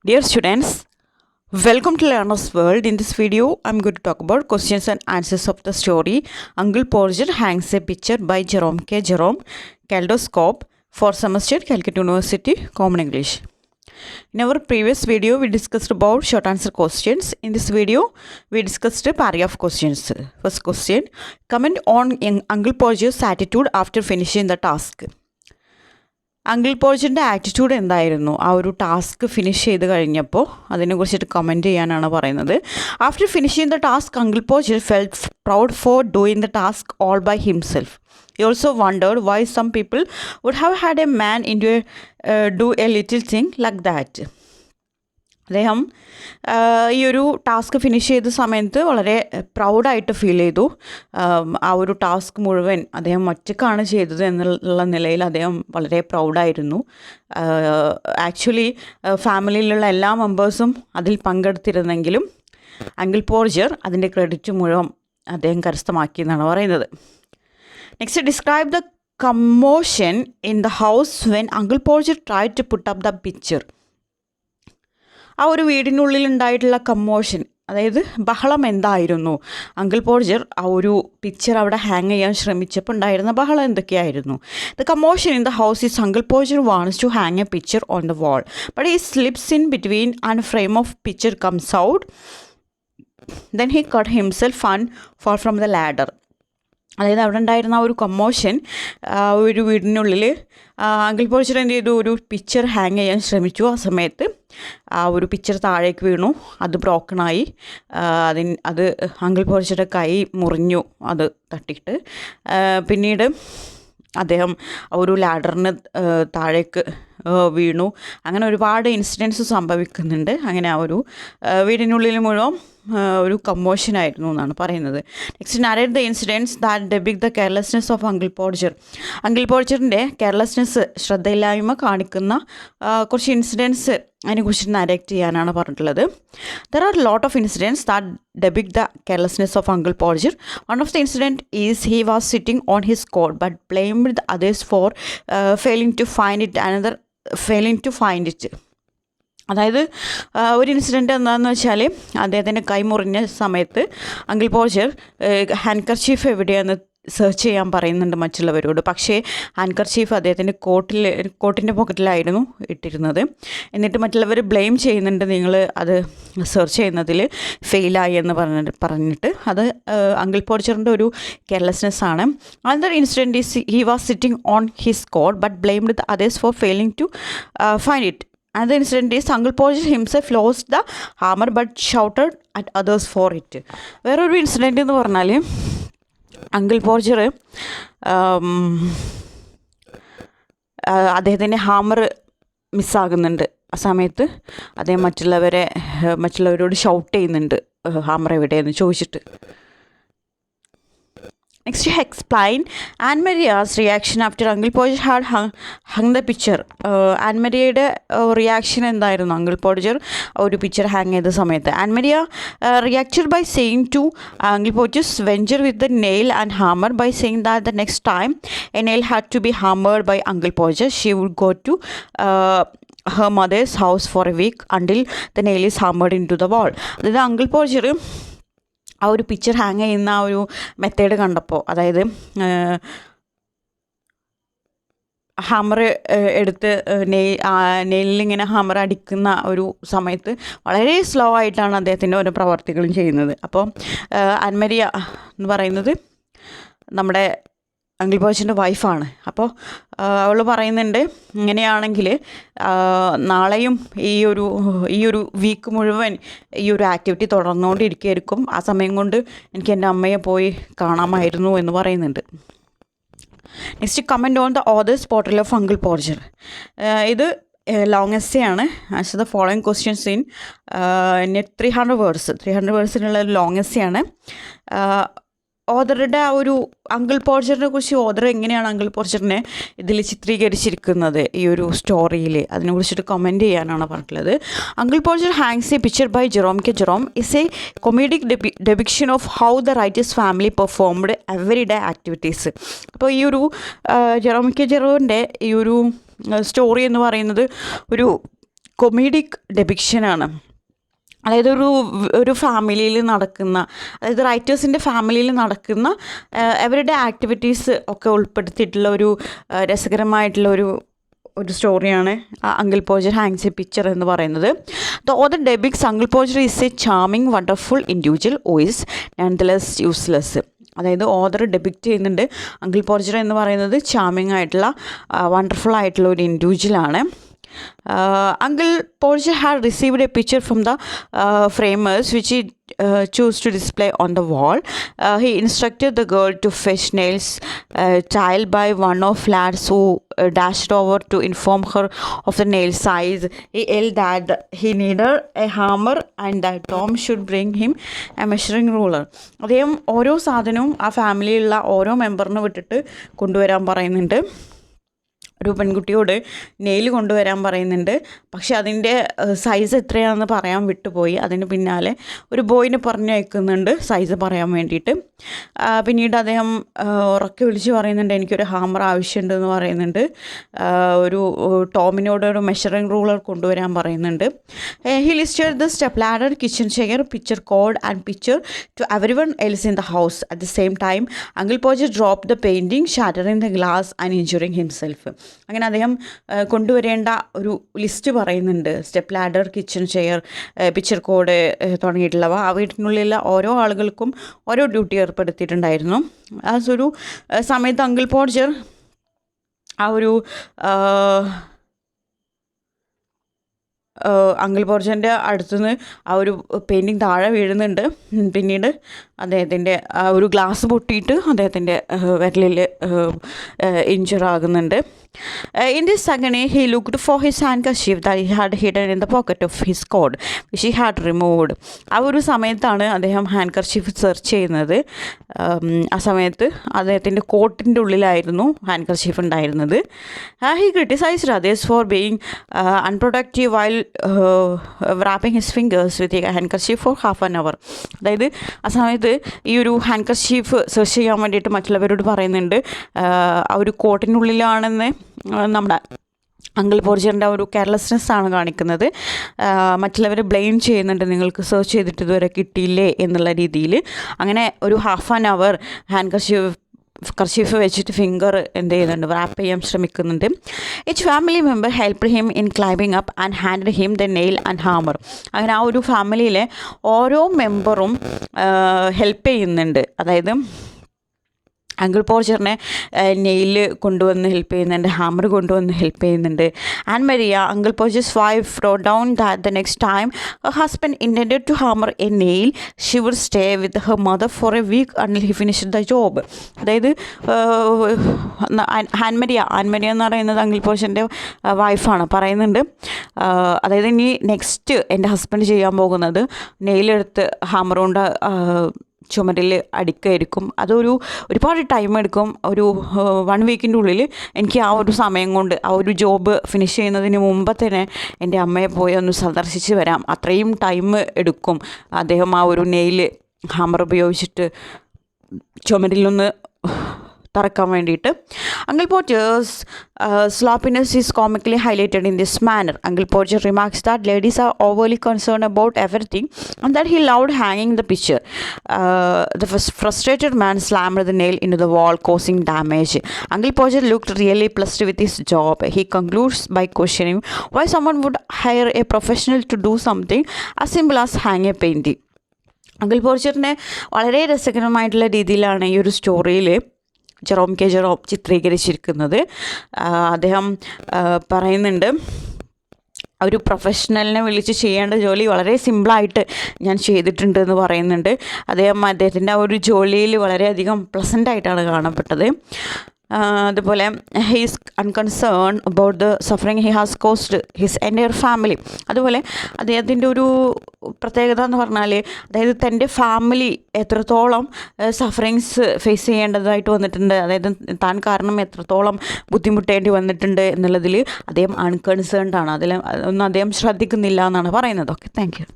Dear students, welcome to Learner's World. In this video, I'm going to talk about questions and answers of the story Uncle Porger Hangs a Picture by Jerome K. Jerome, Kaleidoscope, 4th semester, Calcutta University, Common English. In our previous video, we discussed about short answer questions. In this video, we discussed a paragraph questions. First question, comment on Uncle Porger's attitude after finishing the task. Uncle പോർജറിൻ്റെ attitude എന്തായിരുന്നു ആ ഒരു task finish ചെയ്ത് കഴിഞ്ഞപ്പോൾ അതിനെക്കുറിച്ചിട്ട് comment ചെയ്യാനാണ് പറയുന്നത്. After finishing the task uncle Podger felt proud for doing the task all by himself. He also wondered why some people would have had a man do a little thing like that. അദ്ദേഹം ഈ ഒരു task finish ചെയ്ത സമയത്ത് വളരെ പ്രൗഡായിട്ട് feel ചെയ്തു. ആ ഒരു task മുഴുവൻ അദ്ദേഹം ഒറ്റയ്ക്കാണ് ചെയ്തത് എന്നുള്ള നിലയിൽ അദ്ദേഹം വളരെ പ്രൗഡായിരുന്നു. ആക്ച്വലി ഫാമിലിയിലുള്ള എല്ലാ മെമ്പേഴ്സും അതിൽ പങ്കെടുത്തിരുന്നെങ്കിലും അങ്കിൾ പോർജർ അതിൻ്റെ ക്രെഡിറ്റ് മുഴുവൻ അദ്ദേഹം കരസ്ഥമാക്കി എന്നാണ് പറയുന്നത്. Next, describe the commotion in the house when uncle Podger try to put up the picture. ആ ഒരു വീടിനുള്ളിൽ ഉണ്ടായിട്ടുള്ള കമ്മോഷൻ, അതായത് ബഹളം എന്തായിരുന്നു? അങ്കിൾ പോർജർ ആ ഒരു പിക്ചർ അവിടെ ഹാങ് ചെയ്യാൻ ശ്രമിച്ചപ്പോൾ ഉണ്ടായിരുന്ന ബഹളം എന്തൊക്കെയായിരുന്നു? The commotion in the house is uncle Podger wants to hang a picture on the wall but he slips in between and frame of picture comes out. Then he cut himself and fall from the ladder. അതായത് അവിടെ ഉണ്ടായിരുന്ന ആ ഒരു കമ്മോഷൻ, ഒരു വീടിനുള്ളിൽ uncle പോർജർ എന്ത് ചെയ്തു, ഒരു പിക്ചർ ഹാങ് ചെയ്യാൻ ശ്രമിച്ചു. ആ സമയത്ത് ആ ഒരു പിക്ചർ താഴേക്ക് വീണു, അത് ബ്രോക്കണായി. അത് അങ്കിൾ പോർജറുടെ കൈ മുറിഞ്ഞു അത് തട്ടിയിട്ട്. പിന്നീട് അദ്ദേഹം ഒരു ലാഡറിന് താഴേക്ക് വീണു. അങ്ങനെ ഒരുപാട് ഇൻസിഡൻസ് സംഭവിക്കുന്നുണ്ട്. അങ്ങനെ ആ ഒരു വീടിനുള്ളിൽ മുഴുവൻ ഒരു കമ്മോഷനായിരുന്നു എന്നാണ് പറയുന്നത്. Next, narrate the incidents that depict the carelessness of uncle Podger. Uncle പോർജറിൻ്റെ കെയർലെസ്നെസ്, ശ്രദ്ധയില്ലായ്മ കാണിക്കുന്ന കുറച്ച് ഇൻസിഡൻസ് അതിനെക്കുറിച്ച് നരേറ്റ് ചെയ്യാനാണ് പറഞ്ഞിട്ടുള്ളത്. There are lot of incidents that depict the carelessness of Uncle Porger. One of the incident is he was sitting on his coat but blamed the others for failing to find it. അതായത് ഒരു incident എന്താണെന്ന് വെച്ചാൽ, അദ്ദേഹത്തിൻ്റെ കൈ മുറിഞ്ഞ സമയത്ത് uncle പോർജർ ഹാൻഡ്കർച്ചീഫ് എവിടെയാണെന്ന് search ചെയ്യാൻ പറയുന്നുണ്ട് മറ്റുള്ളവരോട്. പക്ഷേ ഹാൻഡ്കർച്ചീഫ് അദ്ദേഹത്തിൻ്റെ കോട്ടിൻ്റെ പോക്കറ്റിലായിരുന്നു ഇട്ടിരുന്നത്. എന്നിട്ട് മറ്റുള്ളവർ ബ്ലെയിം ചെയ്യുന്നുണ്ട്, നിങ്ങൾ അത് സെർച്ച് ചെയ്യുന്നതിൽ ഫെയിലായി എന്ന് പറഞ്ഞിട്ട്. അത് അങ്കിൾ പോർജറിൻ്റെ ഒരു കെയർലെസ്നെസ് ആണ്. Another incident is he was sitting on his coat but blamed the others for failing to find it. Another incident is Uncle Porger himself lost the hammer but shouted at others for it. വേറൊരു incident എന്ന് പറഞ്ഞാൽ, uncle പോർജർ അദ്ദേഹത്തിൻ്റെ hammer മിസ്സാകുന്നുണ്ട്. ആ സമയത്ത് അദ്ദേഹം മറ്റുള്ളവരോട് shout ചെയ്യുന്നുണ്ട്, hammer എവിടെയെന്ന് ചോദിച്ചിട്ട്. Next, explain Anne-Maria's reaction after Uncle Porger had hung the picture. Anne-Mariയുടെ റിയാക്ഷൻ എന്തായിരുന്നു അങ്കിൾ പോർജർ ഒരു പിക്ചർ ഹാങ് ചെയ്ത സമയത്ത്? Anne-Maria reacted by saying to Uncle Porger's venture with the nail and hammer by saying that the next time a nail had to be hammered by Uncle Porger, she would go to her mother's house for a week until the nail is hammered into the wall. അതായത് uncle പോർജർ ആ ഒരു picture hang ചെയ്യുന്ന ആ ഒരു method കണ്ടപ്പോൾ, അതായത് hammer എടുത്ത് നെയിലിങ്ങനെ hammer അടിക്കുന്ന ഒരു സമയത്ത് വളരെ സ്ലോ ആയിട്ടാണ് അദ്ദേഹത്തിൻ്റെ ഓരോ പ്രവർത്തികളും ചെയ്യുന്നത്. അപ്പോൾ ആൻമരിയ എന്ന് പറയുന്നത് നമ്മുടെ അങ്കിൾ പോർജറിൻ്റെ വൈഫാണ്. അപ്പോൾ അവൾ പറയുന്നുണ്ട്, ഇങ്ങനെയാണെങ്കിൽ നാളെയും ഈ ഒരു വീക്ക് മുഴുവൻ ഈ ഒരു ആക്ടിവിറ്റി തുടർന്നുകൊണ്ടിരിക്കുകയായിരിക്കും. ആ സമയം കൊണ്ട് എനിക്ക് എൻ്റെ അമ്മയെ പോയി കാണാമായിരുന്നു എന്ന് പറയുന്നുണ്ട്. Next, comment on the author's portrayal of uncle Podger. ഇത് ലോങ് എസ്സേ ആണ്. Answer the following questions in 300 വേർഡ്സിനുള്ള ലോങ് എസ്സേ ആണ്. ഓതറുടെ ആ ഒരു അങ്കിൾ പോർജറിനെ കുറിച്ച് ഓതർ എങ്ങനെയാണ് അങ്കിൾ പോർജറിനെ ഇതിൽ ചിത്രീകരിച്ചിരിക്കുന്നത് ഈ ഒരു സ്റ്റോറിയിൽ, അതിനെക്കുറിച്ചിട്ട് കമൻറ്റ് ചെയ്യാനാണ് പറഞ്ഞിട്ടുള്ളത്. Uncle Podger hangs a picture by Jerome K Jerome is a comedic depiction of how the writer's family performed everyday activities. അപ്പോൾ ഈ ഒരു ജെറോം കെ ജെറോമിൻ്റെ ഈ ഒരു സ്റ്റോറി എന്ന് പറയുന്നത് ഒരു കൊമേഡിക് ഡെപിക്ഷനാണ്. അതായത് ഒരു ഫാമിലിയിൽ നടക്കുന്ന, അതായത് റൈറ്റേഴ്സിൻ്റെ ഫാമിലിയിൽ നടക്കുന്ന അവരുടെ ആക്ടിവിറ്റീസ് ഒക്കെ ഉൾപ്പെടുത്തിയിട്ടുള്ള ഒരു രസകരമായിട്ടുള്ള ഒരു സ്റ്റോറിയാണ് uncle Podger hangs a picture എന്ന് പറയുന്നത്. The author depicts uncle Podger is a charming wonderful individual who is nonetheless useless. അതായത് ഓതർ ഡെപിക്റ്റ് ചെയ്യുന്നുണ്ട് അങ്കിൾ പോർജർ എന്ന് പറയുന്നത് ചാമിങ് ആയിട്ടുള്ള വണ്ടർഫുൾ ആയിട്ടുള്ള ഒരു ഇൻഡിവിജ്വലാണ്. Uncle Porger had received a picture from the framers which he chose to display on the wall. He instructed the girl to fetch nails tiled by one of lads who dashed over to inform her of the nail size. He yelled that he needed a hammer and that Tom should bring him a measuring ruler. അദ്ദേഹം ഓരോ സാധനവും ആ ഫാമിലിയിലുള്ള ഓരോ മെമ്പറിന് വിട്ടിട്ട് കൊണ്ടുവരാൻ പറയുന്നുണ്ട്. ഒരു പെൺകുട്ടിയോട് നെയിൽ കൊണ്ടുവരാൻ പറയുന്നുണ്ട്. പക്ഷെ അതിൻ്റെ സൈസ് എത്രയാണെന്ന് പറയാൻ വിട്ടുപോയി. അതിന് പിന്നാലെ ഒരു ബോയിനെ പറഞ്ഞയക്കുന്നുണ്ട് സൈസ് പറയാൻ വേണ്ടിയിട്ട്. പിന്നീട് അദ്ദേഹം ഉറക്കെ വിളിച്ച് പറയുന്നുണ്ട് എനിക്കൊരു ഹാമർ ആവശ്യമുണ്ടെന്ന് പറയുന്നുണ്ട്. ഒരു ടോമിനോട് ഒരു മെഷറിംഗ് റൂളർ കൊണ്ടുവരാൻ പറയുന്നുണ്ട്. He listed the step ladder, kitchen chair, picture cord and picture to everyone else in the house. At the same time uncle Podger drop the painting, shattering the glass and injuring himself. അങ്ങനെ അദ്ദേഹം കൊണ്ടുവരേണ്ട ഒരു list പറയുന്നുണ്ട്. Step ladder, kitchen chair, picture cord തുടങ്ങിയിട്ടുള്ളവ. ആ വീട്ടിനുള്ളിലുള്ള ഓരോ ആളുകൾക്കും ഓരോ ഡ്യൂട്ടി ഏർപ്പെടുത്തിയിട്ടുണ്ടായിരുന്നു. ആ ഒരു സമയത്ത് അങ്കിൾ പോർജർ അങ്കിൾ പോർജറിൻ്റെ അടുത്തുനിന്ന് ആ ഒരു പെയിൻറ്റിങ് താഴെ വീഴുന്നുണ്ട്. പിന്നീട് അദ്ദേഹത്തിൻ്റെ ഒരു ഗ്ലാസ് പൊട്ടിയിട്ട് അദ്ദേഹത്തിൻ്റെ വിരലിൽ ഇഞ്ചർ ആകുന്നുണ്ട്. In this agony, he looked for his handkerchief that he had hidden in the pocket of his coat, which he had removed. ആ ഒരു സമയത്താണ് അദ്ദേഹം ഹാൻഡ്കർച്ചീഫ് സെർച്ച് ചെയ്യുന്നത്. ആ സമയത്ത് അദ്ദേഹത്തിൻ്റെ കോട്ടിൻ്റെ ഉള്ളിലായിരുന്നു ഹാൻഡ്കർച്ചീഫ് ഉണ്ടായിരുന്നത്. He criticized others for being unproductive while wrapping his fingers with a handkerchief for half an hour. അതായത് ആ സമയത്ത് ഈ ഒരു ഹാൻഡ്കർച്ചീഫ് സെർച്ച് ചെയ്യാൻ വേണ്ടിയിട്ട് മറ്റുള്ളവരോട് പറയുന്നുണ്ട് ആ ഒരു കോട്ടിനുള്ളിലാണെന്ന്. നമ്മുടെ അങ്കിൾ പോർജറിൻ്റെ ഒരു കെയർലെസ്നെസ് ആണ് കാണിക്കുന്നത്. മറ്റുള്ളവർ ബ്ലെയിം ചെയ്യുന്നുണ്ട്, നിങ്ങൾക്ക് സെർച്ച് ചെയ്തിട്ട് ഇതുവരെ കിട്ടിയില്ലേ എന്നുള്ള രീതിയിൽ. അങ്ങനെ ഒരു ഹാഫ് ആൻ അവർ കർച്ചീഫ് വെച്ചിട്ട് ഫിംഗർ എന്ത് ചെയ്യുന്നുണ്ട്, റാപ്പ് ചെയ്യാൻ ശ്രമിക്കുന്നുണ്ട്. Each family member help him in climbing up and hand him the nail and hammer. അങ്ങനെ ആ ഒരു ഫാമിലിയിലെ ഓരോ മെമ്പറും ഹെൽപ്പ് ചെയ്യുന്നുണ്ട്. അതായത് അങ്കിൾ പോർജറിനെ നെയിൽ കൊണ്ടുവന്ന് ഹെൽപ്പ് ചെയ്യുന്നുണ്ട്, ഹാമർ കൊണ്ടുവന്ന് ഹെൽപ്പ് ചെയ്യുന്നുണ്ട്. And Maria, uncle Podger's wife, wrote down that the next time her husband intended to hammer a nail, she would stay with her mother for a week until he finished the job. അതായത് ആൻമരിയ എന്ന് പറയുന്നത് uncle പോർജറിൻ്റെ വൈഫാണ്, പറയുന്നുണ്ട് അതായത് ഇനി next എൻ്റെ husband ചെയ്യാൻ പോകുന്നത് നെയിലെടുത്ത് ഹാമർ കൊണ്ട് ചുമരിൽ അടിക്കായിരിക്കും. ഒരുപാട് ടൈം എടുക്കും. ഒരു 1 വീക്കിൻ്റെ ഉള്ളിൽ എനിക്ക് ആ ഒരു സമയം കൊണ്ട് ആ ഒരു ജോബ് ഫിനിഷ് ചെയ്യുന്നതിന് മുമ്പ് തന്നെ എൻ്റെ അമ്മയെ പോയി ഒന്ന് സന്ദർശിച്ച് വരാം. അത്രയും ടൈം എടുക്കും അദ്ദേഹം ആ ഒരു നെയിൽ ഹാമർ ഉപയോഗിച്ചിട്ട് ചുമരിലൊന്ന് തറക്കാൻ വേണ്ടിയിട്ട്. Uncle Porger's sloppiness is comically highlighted in this manner. Uncle Porger remarks that ladies are overly concerned about everything and that he loved hanging the picture. The frustrated man slammed the nail into the wall, causing damage. Uncle Porger looked really pleased with his job. He concludes by questioning why someone would hire a professional to do something as simple as hang a painting. Uncle പോർജറിനെ വളരെ രസകരമായിട്ടുള്ള രീതിയിലാണ് ഈ ഒരു സ്റ്റോറിയിൽ Jerome ചിത്രീകരിച്ചിരിക്കുന്നത്. അദ്ദേഹം പറയുന്നുണ്ട് ഒരു പ്രൊഫഷണലിനെ വിളിച്ച് ചെയ്യേണ്ട ജോലി വളരെ സിമ്പിളായിട്ട് ഞാൻ ചെയ്തിട്ടുണ്ട് എന്ന് പറയുന്നുണ്ട്. അദ്ദേഹത്തിൻ്റെ ആ ഒരു ജോലിയിൽ വളരെയധികം പ്ലസൻ്റായിട്ടാണ് കാണപ്പെട്ടത്. അതുപോലെ he's unconcern about the suffering he has caused his entire family. അതുപോലെ അദ്ദേഹത്തിൻ്റെ ഒരു പ്രത്യേകത എന്ന് പറഞ്ഞാൽ അതായത് തൻ്റെ ഫാമിലി എത്രത്തോളം സഫറിങ്സ് ഫേസ് ചെയ്യേണ്ടതായിട്ട് വന്നിട്ടുണ്ട്, അതായത് താൻ കാരണം എത്രത്തോളം ബുദ്ധിമുട്ടേണ്ടി വന്നിട്ടുണ്ട് എന്നുള്ളതിൽ അദ്ദേഹം അൺകൺസേൺഡ് ആണ്. ഒന്നും അദ്ദേഹം ശ്രദ്ധിക്കുന്നില്ല എന്നാണ് പറയുന്നത്. Okay, thank you.